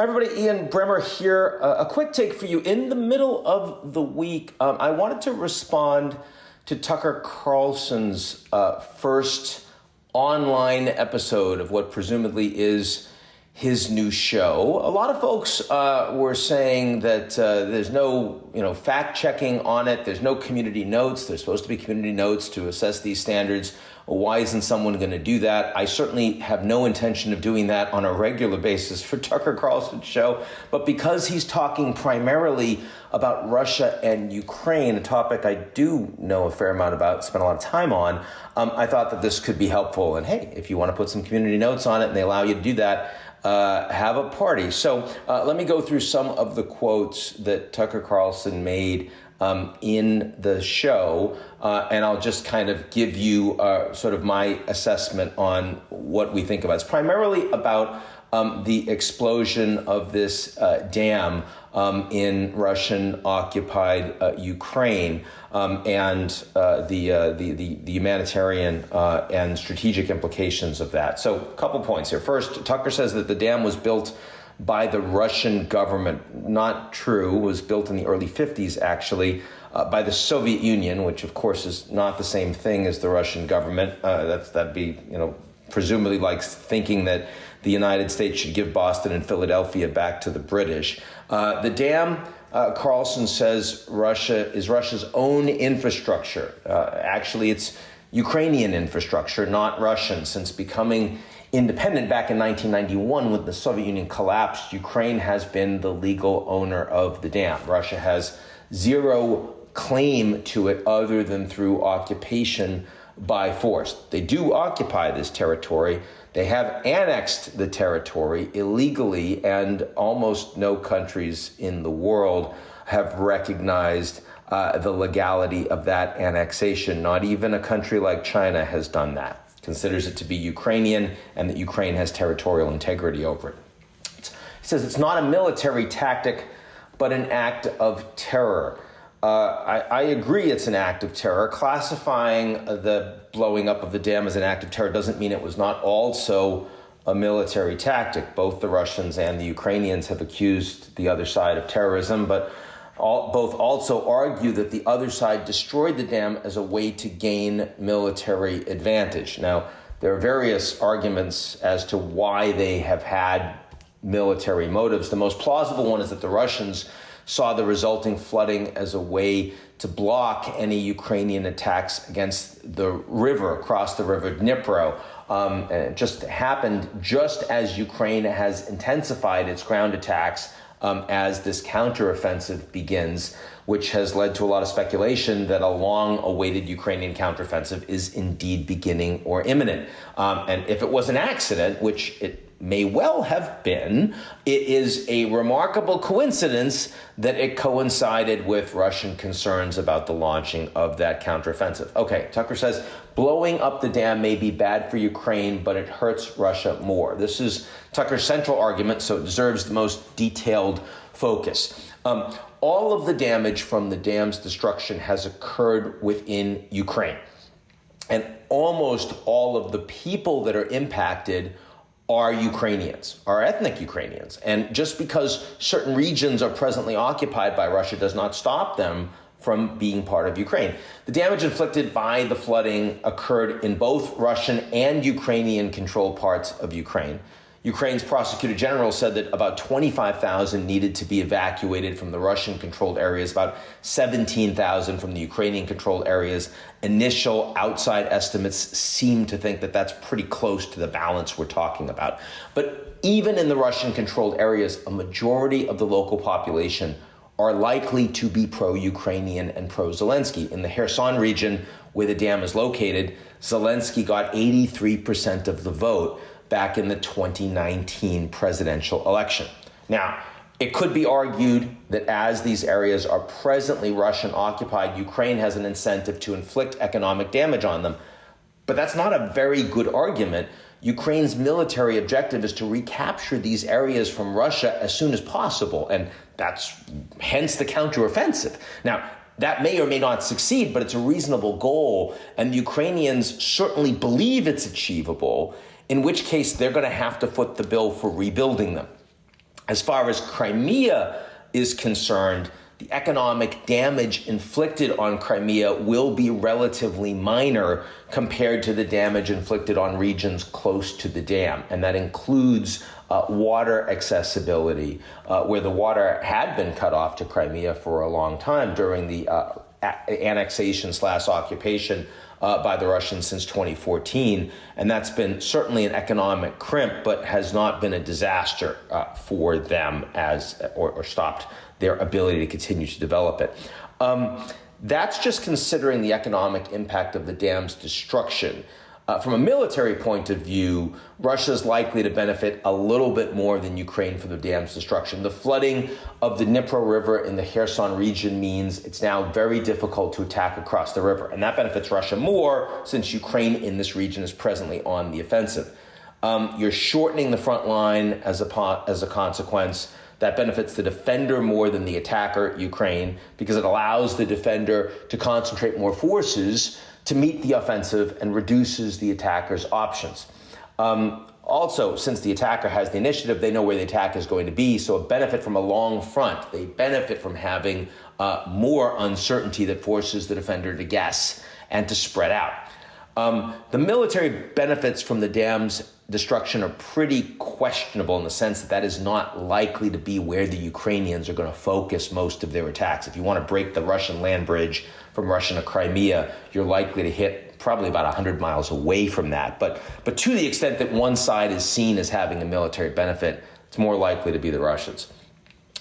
Hi, everybody. Ian Bremmer here. A quick take for you. In the middle of the week, I wanted to respond to Tucker Carlson's first online episode of what presumably is his new show. A lot of folks were saying that there's no, fact checking on it. There's no community notes. There's supposed to be community notes to assess these standards. Why isn't someone going to do that? I certainly have no intention of doing that on a regular basis for Tucker Carlson's show. But because he's talking primarily about Russia and Ukraine, a topic I do know a fair amount about, spent a lot of time on, I thought that this could be helpful. And hey, if you want to put some community notes on it and they allow you to do that, have a party. So let me go through some of the quotes that Tucker Carlson made in the show, and I'll just kind of give you sort of my assessment on what we think about. It's primarily about the explosion of this dam in Russian-occupied Ukraine and the humanitarian and strategic implications of that. So a couple points here. First, Tucker says that the dam was built by the Russian government. Not true. It was built in the early 50s, actually, by the Soviet Union, which, of course, is not the same thing as the Russian government. That'd be, presumably like thinking that the United States should give Boston and Philadelphia back to the British. The dam, Carlson says, is Russia's own infrastructure. Actually, it's Ukrainian infrastructure, not Russian. Since becoming independent back in 1991, when the Soviet Union collapsed, Ukraine has been the legal owner of the dam. Russia has zero claim to it other than through occupation by force. They do occupy this territory. They have annexed the territory illegally, and almost no countries in the world have recognized the legality of that annexation. Not even a country like China has done that. Considers it to be Ukrainian and that Ukraine has territorial integrity over it. He says it's not a military tactic, but an act of terror. I agree it's an act of terror. Classifying the blowing up of the dam as an act of terror doesn't mean it was not also a military tactic. Both the Russians and the Ukrainians have accused the other side of terrorism, but both also argue that the other side destroyed the dam as a way to gain military advantage. Now, there are various arguments as to why they have had military motives. The most plausible one is that the Russians saw the resulting flooding as a way to block any Ukrainian attacks against the river, across the river Dnipro. And it just happened just as Ukraine has intensified its ground attacks as this counteroffensive begins, which has led to a lot of speculation that a long-awaited Ukrainian counteroffensive is indeed beginning or imminent. And if it was an accident, which it may well have been, it is a remarkable coincidence that it coincided with Russian concerns about the launching of that counteroffensive. Okay, Tucker says, blowing up the dam may be bad for Ukraine, but it hurts Russia more. This is Tucker's central argument, so it deserves the most detailed focus. All of the damage from the dam's destruction has occurred within Ukraine. And almost all of the people that are impacted are Ukrainians, are ethnic Ukrainians. And just because certain regions are presently occupied by Russia does not stop them from being part of Ukraine. The damage inflicted by the flooding occurred in both Russian and Ukrainian controlled parts of Ukraine. Ukraine's prosecutor general said that about 25,000 needed to be evacuated from the Russian-controlled areas, about 17,000 from the Ukrainian-controlled areas. Initial outside estimates seem to think that that's pretty close to the balance we're talking about. But even in the Russian-controlled areas, a majority of the local population are likely to be pro-Ukrainian and pro-Zelensky. In the Kherson region, where the dam is located, Zelensky got 83% of the vote back in the 2019 presidential election. Now, it could be argued that as these areas are presently Russian-occupied, Ukraine has an incentive to inflict economic damage on them. But that's not a very good argument. Ukraine's military objective is to recapture these areas from Russia as soon as possible, and that's hence the counteroffensive. Now, that may or may not succeed, but it's a reasonable goal, and the Ukrainians certainly believe it's achievable, in which case they're going to have to foot the bill for rebuilding them. As far as Crimea is concerned, the economic damage inflicted on Crimea will be relatively minor compared to the damage inflicted on regions close to the dam. And that includes water accessibility, where the water had been cut off to Crimea for a long time during the annexation/occupation by the Russians since 2014. And that's been certainly an economic crimp, but has not been a disaster for them or stopped their ability to continue to develop it. That's just considering the economic impact of the dam's destruction. From a military point of view, Russia is likely to benefit a little bit more than Ukraine from the dam's destruction. The flooding of the Dnipro River in the Kherson region means it's now very difficult to attack across the river, and that benefits Russia more since Ukraine in this region is presently on the offensive. You're shortening the front line as a consequence. That benefits the defender more than the attacker, Ukraine, because it allows the defender to concentrate more forces to meet the offensive and reduces the attacker's options. Also, since the attacker has the initiative, they know where the attack is going to be, so a benefit from a long front. They benefit from having more uncertainty that forces the defender to guess and to spread out. The military benefits from the dam's destruction are pretty questionable in the sense that that is not likely to be where the Ukrainians are going to focus most of their attacks. If you want to break the Russian land bridge from Russia to Crimea, you're likely to hit probably about 100 miles away from that. But to the extent that one side is seen as having a military benefit, it's more likely to be the Russians.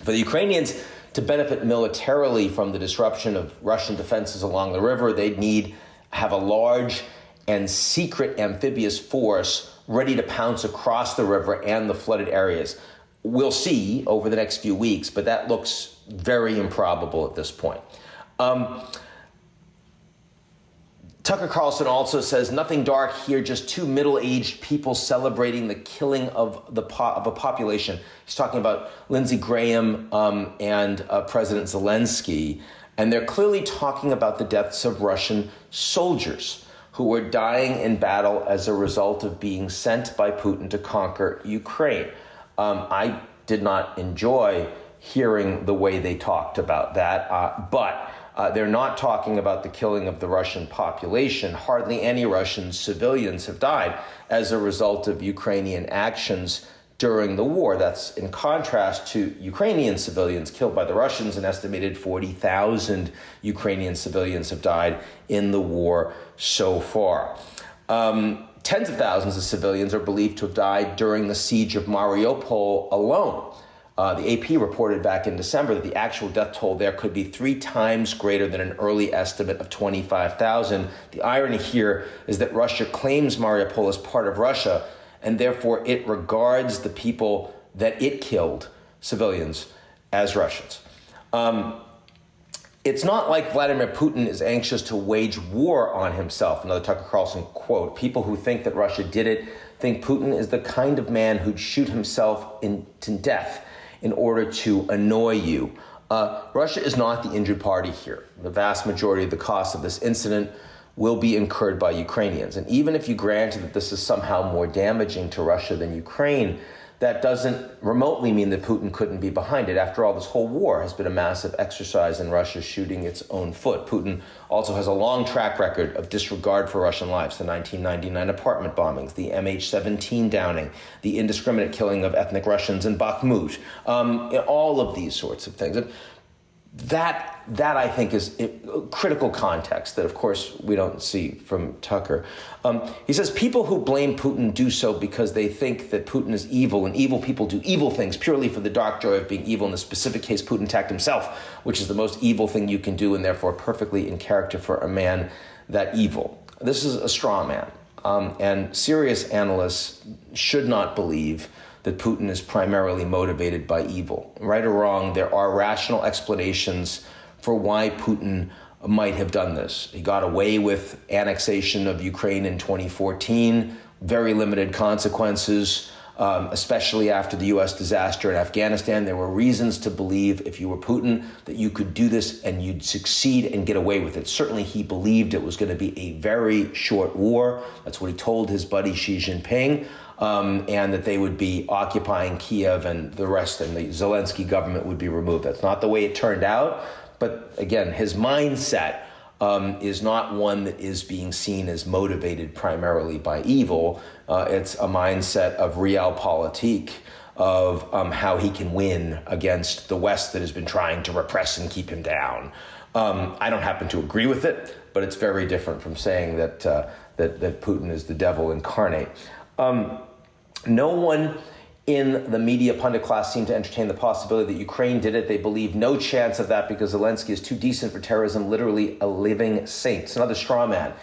For the Ukrainians to benefit militarily from the disruption of Russian defenses along the river, they'd have a large and secret amphibious force ready to pounce across the river and the flooded areas. We'll see over the next few weeks, but that looks very improbable at this point. Tucker Carlson also says, nothing dark here, just two middle-aged people celebrating the killing of a population. He's talking about Lindsey Graham and President Zelensky, and they're clearly talking about the deaths of Russian soldiers who were dying in battle as a result of being sent by Putin to conquer Ukraine. I did not enjoy hearing the way they talked about that, but they're not talking about the killing of the Russian population. Hardly any Russian civilians have died as a result of Ukrainian actions during the war. That's in contrast to Ukrainian civilians killed by the Russians. An estimated 40,000 Ukrainian civilians have died in the war so far. Tens of thousands of civilians are believed to have died during the siege of Mariupol alone. The AP reported back in December that the actual death toll there could be 3 times greater than an early estimate of 25,000. The irony here is that Russia claims Mariupol as part of Russia, and therefore it regards the people that it killed, civilians, as Russians. It's not like Vladimir Putin is anxious to wage war on himself. Another Tucker Carlson quote, people who think that Russia did it think Putin is the kind of man who'd shoot himself to death in order to annoy you. Russia is not the injured party here. The vast majority of the cost of this incident will be incurred by Ukrainians. And even if you granted that this is somehow more damaging to Russia than Ukraine, that doesn't remotely mean that Putin couldn't be behind it. After all, this whole war has been a massive exercise in Russia shooting its own foot. Putin also has a long track record of disregard for Russian lives, the 1999 apartment bombings, the MH17 downing, the indiscriminate killing of ethnic Russians in Bakhmut, all of these sorts of things. That I think is critical context that, of course, we don't see from Tucker. He says people who blame Putin do so because they think that Putin is evil, and evil people do evil things purely for the dark joy of being evil. In this specific case, Putin attacked himself, which is the most evil thing you can do, and therefore perfectly in character for a man that evil. This is a straw man, and serious analysts should not believe that Putin is primarily motivated by evil. Right or wrong, there are rational explanations for why Putin might have done this. He got away with annexation of Ukraine in 2014, very limited consequences, especially after the U.S. disaster in Afghanistan. There were reasons to believe, if you were Putin, that you could do this and you'd succeed and get away with it. Certainly he believed it was going to be a very short war. That's what he told his buddy Xi Jinping. and that they would be occupying Kiev and the rest, and the Zelensky government would be removed. That's not the way it turned out. But again, his mindset is not one that is being seen as motivated primarily by evil. It's a mindset of realpolitik, of how he can win against the West that has been trying to repress and keep him down. I don't happen to agree with it, but it's very different from saying that that Putin is the devil incarnate. No one in the media pundit class seemed to entertain the possibility that Ukraine did it. They believe no chance of that because Zelensky is too decent for terrorism, literally a living saint. It's another straw man.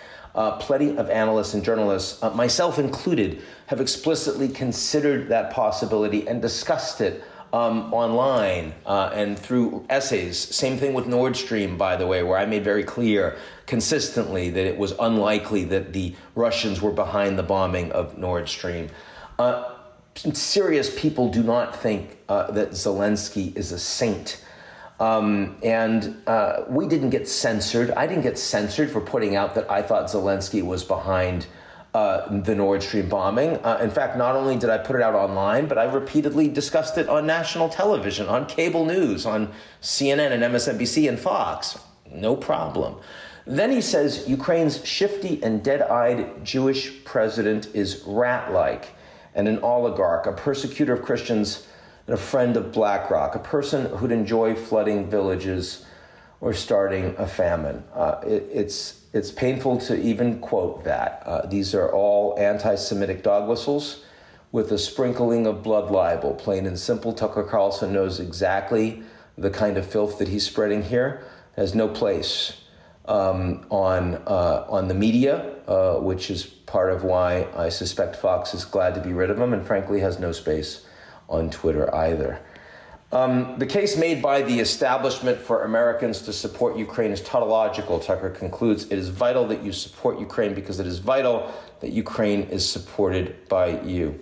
Plenty of analysts and journalists, myself included, have explicitly considered that possibility and discussed it online and through essays. Same thing with Nord Stream, by the way, where I made very clear consistently that it was unlikely that the Russians were behind the bombing of Nord Stream. Serious people do not think that Zelensky is a saint. We didn't get censored. I didn't get censored for putting out that I thought Zelensky was behind the Nord Stream bombing. In fact, not only did I put it out online, but I repeatedly discussed it on national television, on cable news, on CNN and MSNBC and Fox. No problem. Then he says Ukraine's shifty and dead-eyed Jewish president is rat-like and an oligarch, a persecutor of Christians, and a friend of BlackRock, a person who'd enjoy flooding villages or starting a famine. It's painful to even quote that. These are all anti-Semitic dog whistles with a sprinkling of blood libel. Plain and simple, Tucker Carlson knows exactly the kind of filth that he's spreading here. It has no place on the media, which is part of why I suspect Fox is glad to be rid of him, and frankly has no space on Twitter either. The case made by the establishment for Americans to support Ukraine is tautological, Tucker concludes. It is vital that you support Ukraine because it is vital that Ukraine is supported by you.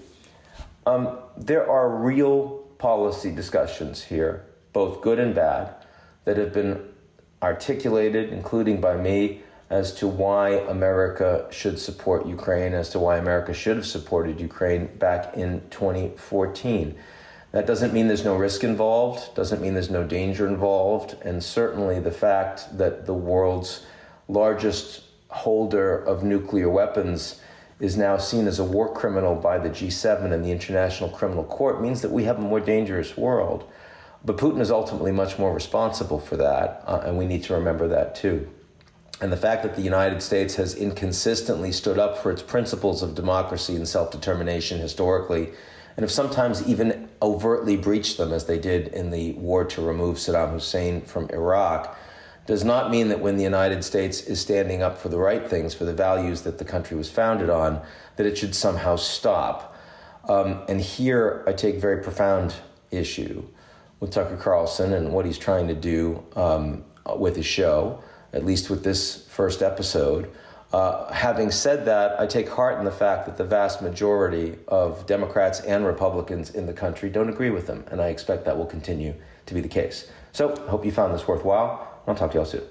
There are real policy discussions here, both good and bad, that have been articulated, including by me, as to why America should support Ukraine, as to why America should have supported Ukraine back in 2014. That doesn't mean there's no risk involved, doesn't mean there's no danger involved, and certainly the fact that the world's largest holder of nuclear weapons is now seen as a war criminal by the G7 and the International Criminal Court means that we have a more dangerous world. But Putin is ultimately much more responsible for that, and we need to remember that too. And the fact that the United States has inconsistently stood up for its principles of democracy and self-determination historically, and have sometimes even overtly breached them, as they did in the war to remove Saddam Hussein from Iraq, does not mean that when the United States is standing up for the right things, for the values that the country was founded on, that it should somehow stop. And here I take very profound issue with Tucker Carlson and what he's trying to do with his show, at least with this first episode. Having said that, I take heart in the fact that the vast majority of Democrats and Republicans in the country don't agree with him, and I expect that will continue to be the case. So I hope you found this worthwhile. I'll talk to you all soon.